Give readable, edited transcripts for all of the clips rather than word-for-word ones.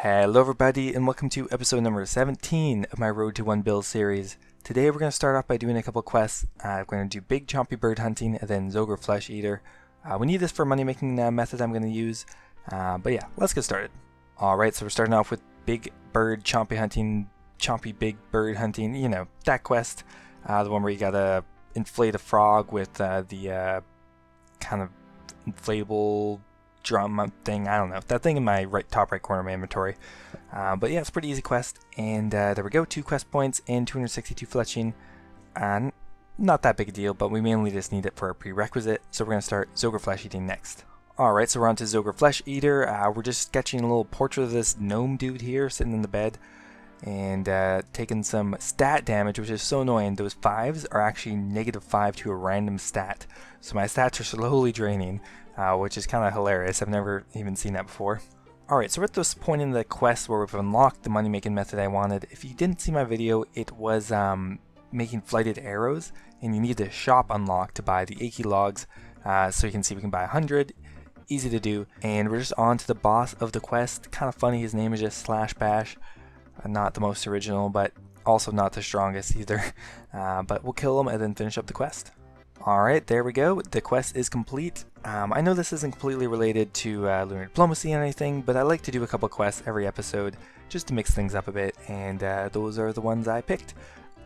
Hello everybody and welcome to episode number 17 of my Road to 1 Bill series. Today we're going to start off by doing a couple quests. We're going to do Big Chompy Bird Hunting and then Zogre Flesh Eater. We need this for money making method I'm going to use. But yeah, let's get started. Alright, so we're starting off with Big Bird Chompy Hunting, Chompy Big Bird Hunting, you know, that quest. The one where you gotta inflate a frog with the kind of inflatable drum thing, I don't know, that thing in my top right corner of my inventory. But yeah, it's a pretty easy quest, and there we go, 2 quest points and 262 fletching. Not that big a deal, but we mainly just need it for a prerequisite, so we're going to start Zogre Flesh Eating next. Alright, so we're on to Zogre Flesh Eater. We're just sketching a little portrait of this gnome dude here, sitting in the bed, and taking some stat damage, which is so annoying. Those 5s are actually -5 to a random stat, so my stats are slowly draining. Which is kind of hilarious. I've never even seen that before. Alright, so we're at this point in the quest where we've unlocked the money making method I wanted. If you didn't see my video, it was making flighted arrows, and you need the shop unlocked to buy the achy logs. So you can see we can buy 100, easy to do, and we're just on to the boss of the quest. Kind of funny, his name is just Slash Bash. Not the most original, but also not the strongest either. But we'll kill him and then finish up the quest. Alright, there we go. The quest is complete. I know this isn't completely related to Lunar Diplomacy or anything, but I like to do a couple quests every episode just to mix things up a bit, and those are the ones I picked.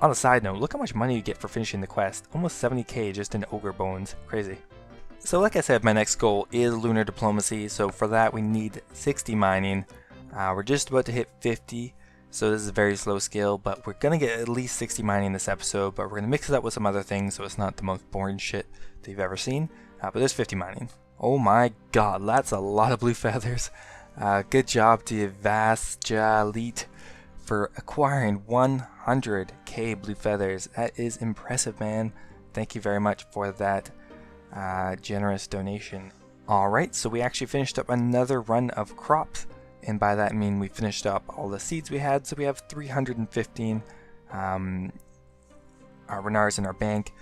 On a side note, look how much money you get for finishing the quest. Almost 70k just in ogre bones. Crazy. So like I said, my next goal is Lunar Diplomacy, so for that we need 60 mining. We're just about to hit 50. So this is a very slow skill, but we're going to get at least 60 mining this episode, but we're going to mix it up with some other things so it's not the most boring shit that you've ever seen. But there's 50 mining. Oh my god, that's a lot of blue feathers. Good job to Vasjalit for acquiring 100k blue feathers. That is impressive, man. Thank you very much for that generous donation. Alright, so we actually finished up another run of crops. And by that I mean we finished up all the seeds we had, so we have 315 renars in our bank,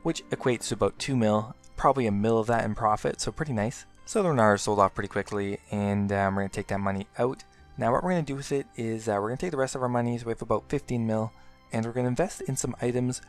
which equates to about 2 mil, probably a mil of that in profit, so pretty nice. So the renars sold off pretty quickly, and we're going to take that money out. Now what we're going to do with it is we're going to take the rest of our money, so we have about 15 mil, and we're going to invest in some items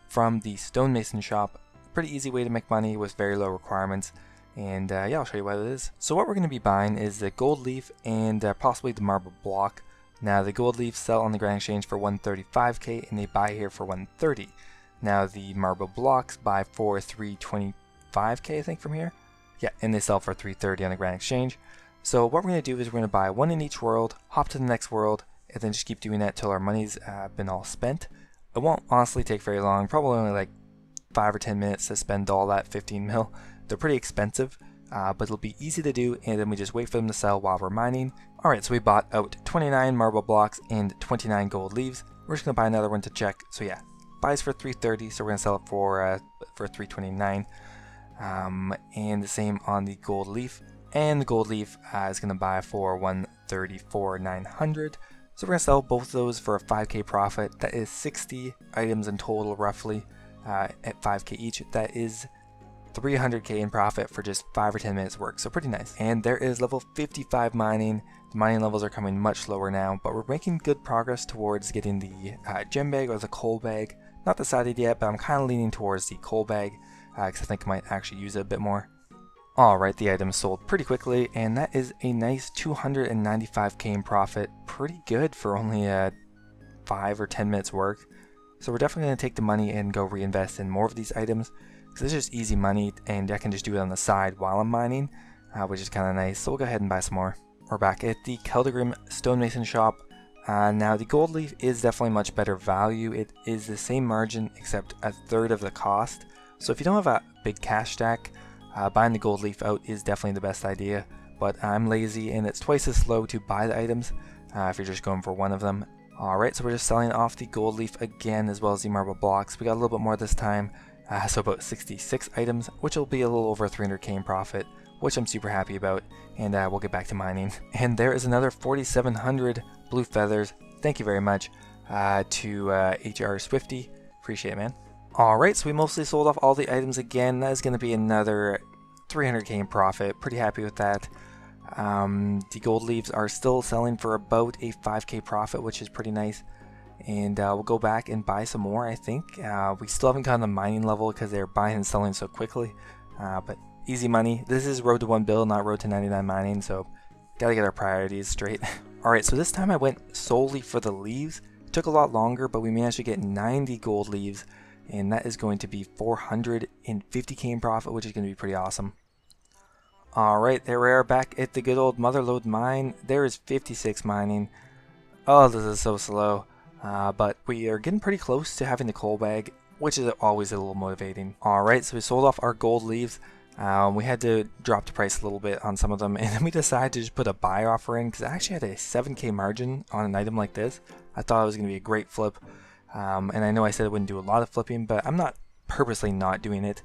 from the stonemason shop. Pretty easy way to make money with very low requirements. And yeah, I'll show you what it is. So what we're going to be buying is the gold leaf and possibly the marble block. Now the gold leaf sell on the Grand Exchange for 135k and they buy here for 130. Now the marble blocks buy for 325k I think from here. Yeah, and they sell for 330 on the Grand Exchange. So what we're going to do is we're going to buy one in each world, hop to the next world, and then just keep doing that till our money's been all spent. It won't honestly take very long, probably only like 5 or 10 minutes to spend all that 15 mil. They're pretty expensive, but it'll be easy to do, and then we just wait for them to sell while we're mining. Alright, so we bought out 29 marble blocks and 29 gold leaves. We're just going to buy another one to check. So yeah, buys for 330, so we're going to sell it for 329. And the same on the gold leaf. And the gold leaf is going to buy for 134,900. So we're going to sell both of those for a 5k profit. That is 60 items in total, roughly, at 5k each. That is 300k in profit for just 5 or 10 minutes work, so pretty nice. And there is level 55 mining. The mining levels are coming much slower now, but we're making good progress towards getting the gem bag or the coal bag. Not decided yet, but I'm kind of leaning towards the coal bag because I think I might actually use it a bit more. Alright, the item sold pretty quickly, and that is a nice 295k in profit. Pretty good for only 5 or 10 minutes work. So we're definitely going to take the money and go reinvest in more of these items. Because it's just easy money, and I can just do it on the side while I'm mining, which is kind of nice. So we'll go ahead and buy some more. We're back at the Keldegrim stonemason shop. Now the gold leaf is definitely much better value. It is the same margin except a third of the cost. So if you don't have a big cash stack, buying the gold leaf out is definitely the best idea. But I'm lazy, and it's twice as slow to buy the items if you're just going for one of them. Alright, so we're just selling off the gold leaf again as well as the marble blocks. We got a little bit more this time. So about 66 items, which will be a little over 300k in profit, which I'm super happy about, and we'll get back to mining. And there is another 4,700 blue feathers. Thank you very much to HR Swifty. Appreciate it, man. Alright, so we mostly sold off all the items again. That is going to be another 300k in profit. Pretty happy with that. The gold leaves are still selling for about a 5k profit, which is pretty nice. And we'll go back and buy some more, I think. We still haven't gotten the mining level because they're buying and selling so quickly. But easy money. This is road to 1 bill, not road to 99 mining, so gotta get our priorities straight. Alright, so this time I went solely for the leaves. It took a lot longer, but we managed to get 90 gold leaves, and that is going to be 450k in profit, which is going to be pretty awesome. Alright, there we are back at the good old motherload mine. There is 56 mining. Oh, this is so slow. But we are getting pretty close to having the coal bag, which is always a little motivating. Alright, so we sold off our gold leaves. We had to drop the price a little bit on some of them, and then we decided to just put a buy offer in because I actually had a 7k margin on an item like this. I thought it was going to be a great flip, and I know I said I wouldn't do a lot of flipping, but I'm not purposely not doing it.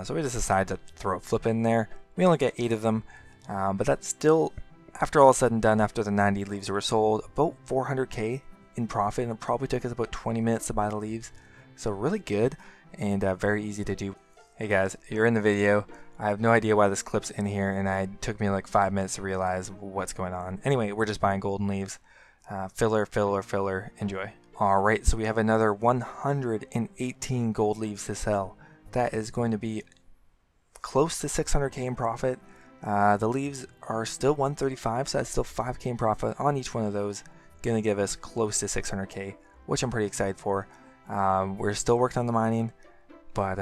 So we just decided to throw a flip in there. We only get 8 of them, but that's still, after all is said and done, after the 90 leaves were sold, about 400k in profit, and it probably took us about 20 minutes to buy the leaves. So really good, and very easy to do. Hey guys, you're in the video. I have no idea why this clip's in here, and it took me like 5 minutes to realize what's going on. Anyway, we're just buying golden leaves. Filler, filler, filler, enjoy. Alright, so we have another 118 gold leaves to sell. That is going to be close to 600k in profit. The leaves are still 135, so that's still 5k in profit on each one of those. Gonna give us close to 600k, which I'm pretty excited for. We're still working on the mining, but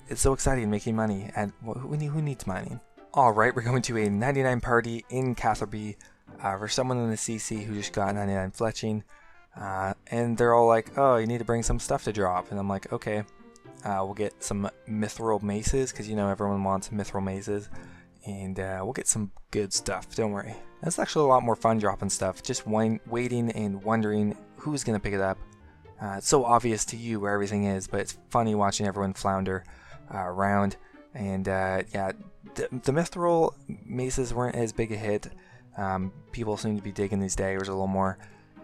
it's so exciting making money, and who needs mining? Alright, we're going to a 99 party in Catherby for someone in the CC who just got 99 fletching, and they're all like, oh, you need to bring some stuff to drop, and I'm like, okay. We'll get some mithril maces, because you know everyone wants mithril maces, and we'll get some good stuff, don't worry. That's actually a lot more fun dropping stuff, just waiting and wondering who's going to pick it up. It's so obvious to you where everything is, but it's funny watching everyone flounder around. And yeah, the mithril maces weren't as big a hit. People seem to be digging these daggers a little more,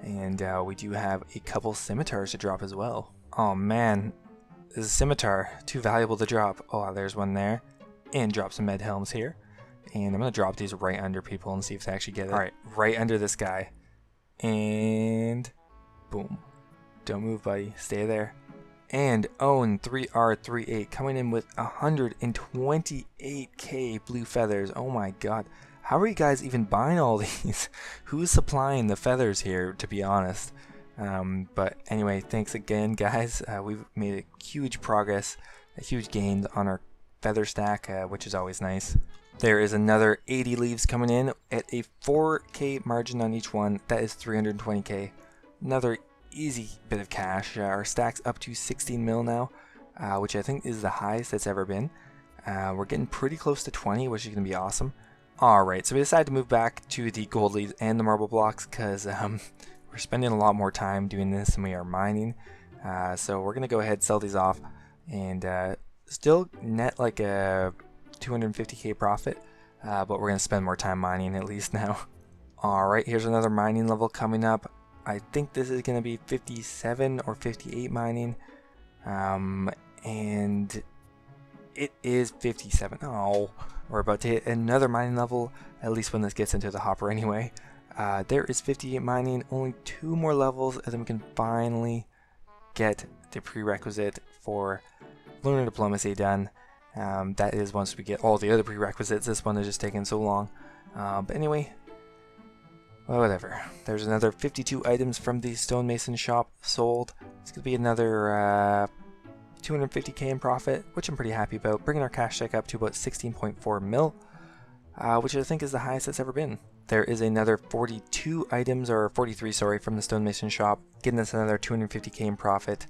and we do have a couple scimitars to drop as well. Oh man. This is a scimitar, too valuable to drop. Oh, there's one there. And drop some med helms here. And I'm going to drop these right under people and see if they actually get it. Alright, right under this guy. And boom. Don't move, buddy. Stay there. And own 3R38 coming in with 128k blue feathers. Oh my god. How are you guys even buying all these? Who's supplying the feathers here, to be honest? But anyway, thanks again, guys. We've made a huge progress, a huge gain on our feather stack, which is always nice. There is another 80 leaves coming in at a 4k margin on each one. That is 320k. Another easy bit of cash. Our stack's up to 16 mil now, which I think is the highest it's ever been. We're getting pretty close to 20, which is going to be awesome. Alright, so we decided to move back to the gold leaves and the marble blocks because we're spending a lot more time doing this than we are mining. So we're going to go ahead and sell these off and still net like a 250k profit, but we're going to spend more time mining at least now. Alright, here's another mining level coming up. I think this is going to be 57 or 58 mining, and it is 57. Oh, we're about to hit another mining level, at least when this gets into the hopper anyway. There is 58 mining, only 2 more levels, and then we can finally get the prerequisite for Lunar Diplomacy done. That is once we get all the other prerequisites. This one is just taking so long. But anyway, well, whatever. There's another 52 items from the stonemason shop sold. It's going to be another 250k in profit, which I'm pretty happy about, bringing our cash check up to about 16.4 mil, which I think is the highest it's ever been. There is another 42 items, or 43, sorry, from the stonemason shop, getting us another 250k in profit.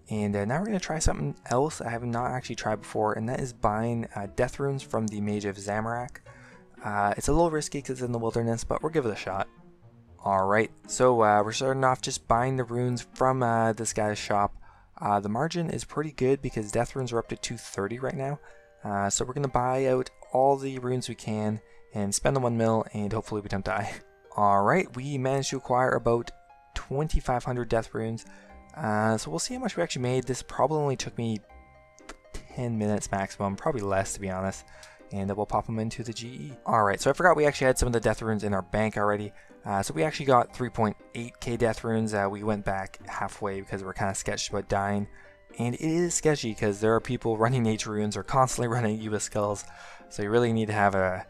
And now we're going to try something else I have not actually tried before, and that is buying death runes from the Mage of Zamorak. It's a little risky because it's in the wilderness, but we'll give it a shot. Alright, so we're starting off just buying the runes from this guy's shop. The margin is pretty good because death runes are up to 230 right now. So we're going to buy out all the runes we can and spend the 1 mil, and hopefully we don't die. Alright, we managed to acquire about 2,500 death runes. So we'll see how much we actually made. This probably only took me 10 minutes maximum, probably less to be honest. and we'll pop them into the GE. Alright, so I forgot we actually had some of the death runes in our bank already. So we actually got 3.8k death runes. We went back halfway because we're kind of sketched about dying. And it is sketchy because there are people running H runes or constantly running US skulls. So you really need to have a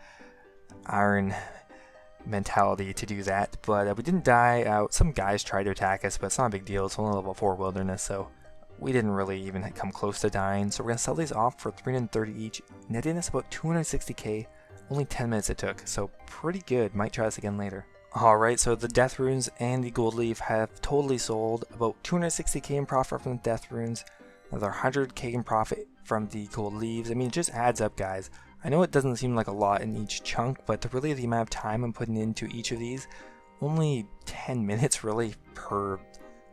iron mentality to do that. But we didn't die. Some guys tried to attack us, but it's not a big deal. It's only level 4 wilderness, so we didn't really even come close to dying. So we're going to sell these off for 330 each, netting us about 260k. Only 10 minutes it took, so pretty good. Might try this again later. Alright, so the death runes and the gold leaf have totally sold. About 260k in profit from the death runes, another 100k in profit from the gold leaves. I mean, it just adds up, guys. I know it doesn't seem like a lot in each chunk, but really the amount of time I'm putting into each of these, only 10 minutes really per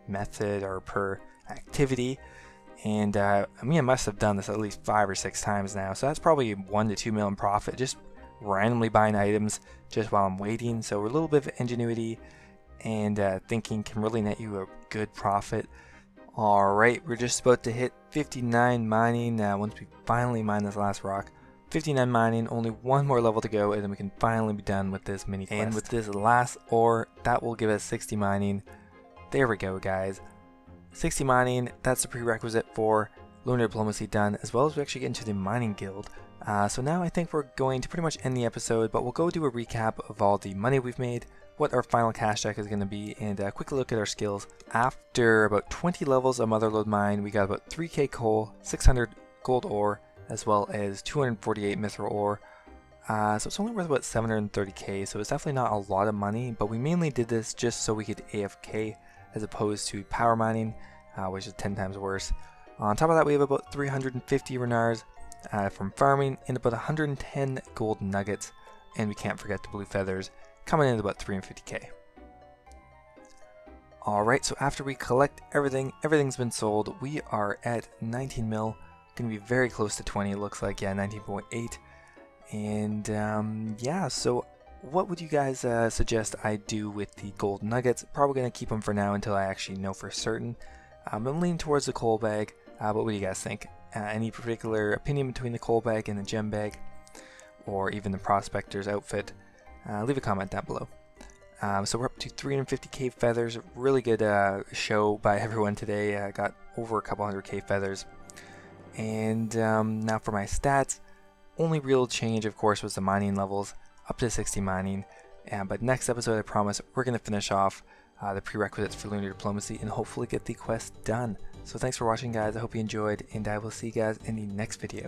method or per activity. And I mean, I must have done this at least 5 or 6 times now, so that's probably 1 to 2 mil in profit, just randomly buying items just while I'm waiting. So a little bit of ingenuity and thinking can really net you a good profit. Alright, we're just about to hit 59 mining once we finally mine this last rock. 59 mining, only one more level to go, and then we can finally be done with this mini quest. And with this last ore, that will give us 60 mining. There we go, guys. 60 mining, that's the prerequisite for Lunar Diplomacy done, as well as we actually get into the mining guild. So now I think we're going to pretty much end the episode, but we'll go do a recap of all the money we've made, what our final cash deck is going to be, and a quick look at our skills. After about 20 levels of motherload mine, we got about 3k coal, 600 gold ore, as well as 248 mithril ore. So it's only worth about 730k, so it's definitely not a lot of money, but we mainly did this just so we could AFK as opposed to power mining, which is 10 times worse. On top of that, we have about 350 renars from farming and about 110 gold nuggets, and we can't forget the blue feathers coming in at about 350k. Alright, so after we collect everything's been sold. We are at 19 mil, gonna be very close to 20, it looks like. Yeah, 19.8. And yeah, so what would you guys suggest I do with the gold nuggets? Probably gonna keep them for now until I actually know for certain. I'm leaning towards the coal bag, but what do you guys think? Any particular opinion between the coal bag and the gem bag, or even the prospector's outfit? Leave a comment down below. So we're up to 350k feathers. Really good show by everyone today. Got over a couple 100k feathers. And now for my stats, only real change of course was the mining levels, up to 60 mining. But next episode I promise we're going to finish off the prerequisites for Lunar Diplomacy and hopefully get the quest done. So thanks for watching, guys. I hope you enjoyed, and I will see you guys in the next video.